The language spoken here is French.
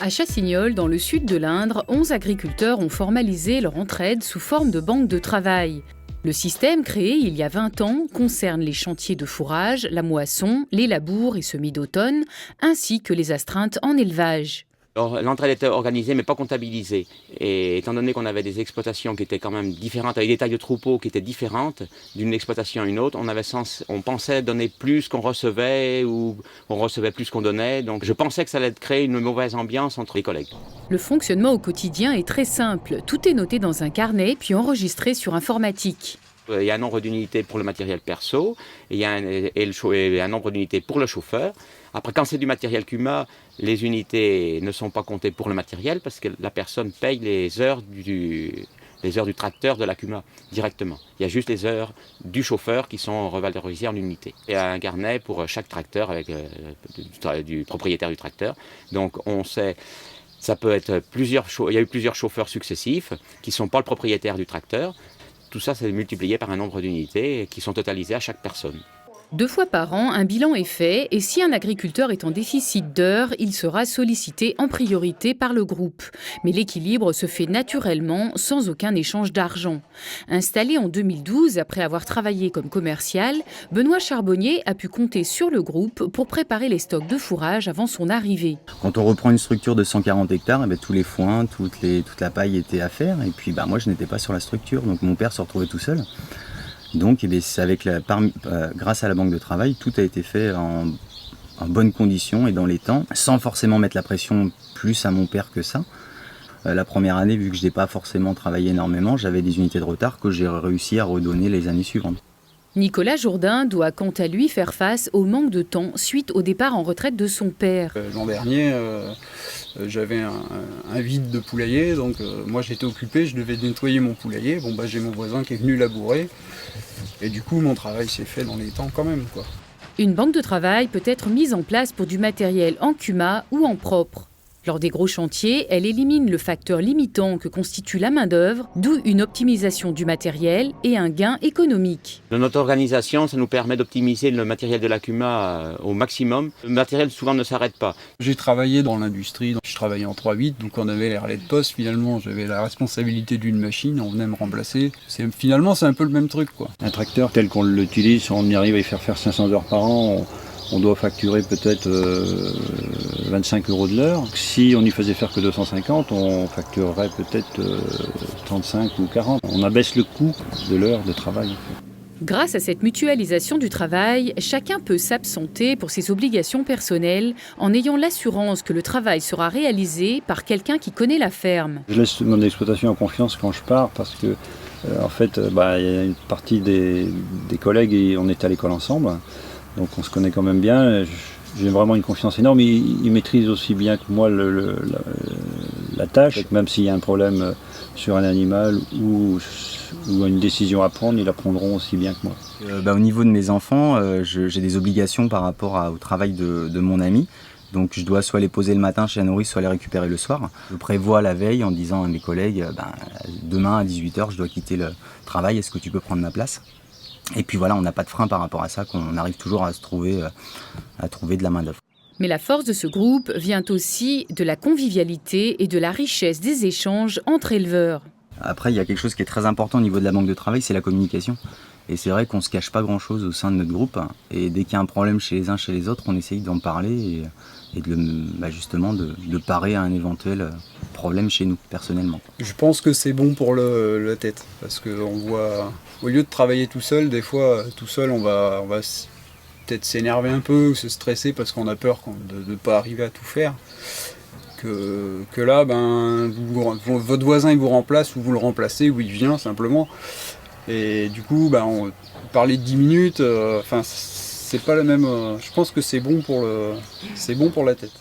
À Chassignol, dans le sud de l'Indre, 11 agriculteurs ont formalisé leur entraide sous forme de banque de travail. Le système, créé il y a 20 ans, concerne les chantiers de fourrage, la moisson, les labours et semis d'automne, ainsi que les astreintes en élevage. Alors, l'entraide était organisée mais pas comptabilisée. Et étant donné qu'on avait des exploitations qui étaient quand même différentes, avec des tailles de troupeaux qui étaient différentes d'une exploitation à une autre, on pensait donner plus qu'on recevait ou on recevait plus qu'on donnait. Donc je pensais que ça allait créer une mauvaise ambiance entre les collègues. Le fonctionnement au quotidien est très simple. Tout est noté dans un carnet puis enregistré sur informatique. Il y a un nombre d'unités pour le matériel perso et il y a un nombre d'unités pour le chauffeur. Après, quand c'est du matériel CUMA, les unités ne sont pas comptées pour le matériel parce que la personne paye les heures du tracteur de la CUMA directement. Il y a juste les heures du chauffeur qui sont revalorisées en unités. Il y a un carnet pour chaque tracteur avec du propriétaire du tracteur. Donc on sait, ça peut être il y a eu plusieurs chauffeurs successifs qui ne sont pas le propriétaire du tracteur. Tout ça, c'est multiplié par un nombre d'unités qui sont totalisées à chaque personne. 2 fois par an, un bilan est fait et si un agriculteur est en déficit d'heures, il sera sollicité en priorité par le groupe. Mais l'équilibre se fait naturellement, sans aucun échange d'argent. Installé en 2012, après avoir travaillé comme commercial, Benoît Charbonnier a pu compter sur le groupe pour préparer les stocks de fourrage avant son arrivée. Quand on reprend une structure de 140 hectares, tous les foins, toute la paille était à faire. Et puis moi, je n'étais pas sur la structure, donc mon père se retrouvait tout seul. Donc c'est grâce à la banque de travail, tout a été fait en bonnes conditions et dans les temps, sans forcément mettre la pression plus à mon père que ça. La première année, vu que je n'ai pas forcément travaillé énormément, j'avais des unités de retard que j'ai réussi à redonner les années suivantes. Nicolas Jourdain doit quant à lui faire face au manque de temps suite au départ en retraite de son père. L'an dernier, j'avais un vide de poulailler, donc moi j'étais occupé, je devais nettoyer mon poulailler. J'ai mon voisin qui est venu labourer, et du coup mon travail s'est fait dans les temps quand même, quoi. Une banque de travail peut être mise en place pour du matériel en CUMA ou en propre. Lors des gros chantiers, elle élimine le facteur limitant que constitue la main-d'œuvre, d'où une optimisation du matériel et un gain économique. Dans notre organisation, ça nous permet d'optimiser le matériel de la CUMA au maximum. Le matériel souvent ne s'arrête pas. J'ai travaillé dans l'industrie, je travaillais en 3-8, donc on avait les relais de poste. Finalement, j'avais la responsabilité d'une machine, on venait me remplacer. Finalement, c'est un peu le même truc, quoi. Un tracteur tel qu'on l'utilise, on y arrive à y faire 500 heures par an. On doit facturer peut-être 25 € de l'heure. Si on n'y faisait faire que 250, on facturerait peut-être 35 ou 40. On abaisse le coût de l'heure de travail. Grâce à cette mutualisation du travail, chacun peut s'absenter pour ses obligations personnelles en ayant l'assurance que le travail sera réalisé par quelqu'un qui connaît la ferme. Je laisse mon exploitation en confiance quand je pars parce que il y a une partie des collègues et on est à l'école ensemble. Donc on se connaît quand même bien, j'ai vraiment une confiance énorme. Ils maîtrisent aussi bien que moi la tâche. Même s'il y a un problème sur un animal ou une décision à prendre, ils la prendront aussi bien que moi. Au niveau de mes enfants, j'ai des obligations par rapport au travail de mon ami. Donc je dois soit les poser le matin chez la nourrice, soit les récupérer le soir. Je prévois la veille en disant à mes collègues, demain à 18h, je dois quitter le travail, est-ce que tu peux prendre ma place ? Et puis voilà, on n'a pas de frein par rapport à ça, qu'on arrive toujours à trouver de la main-d'œuvre. Mais la force de ce groupe vient aussi de la convivialité et de la richesse des échanges entre éleveurs. Après, il y a quelque chose qui est très important au niveau de la banque de travail, c'est la communication. Et c'est vrai qu'on ne se cache pas grand-chose au sein de notre groupe. Et dès qu'il y a un problème chez les uns, chez les autres, on essaye d'en parler et justement de parer à un éventuel problème chez nous, personnellement. Je pense que c'est bon pour la tête, parce qu'on voit, au lieu de travailler tout seul, des fois, tout seul, on va peut-être s'énerver un peu ou se stresser parce qu'on a peur de ne pas arriver à tout faire. Que là, votre voisin il vous remplace ou vous le remplacez ou il vient simplement. Et du coup, on parlait de 10 minutes, c'est pas la même. Je pense que c'est bon pour la tête.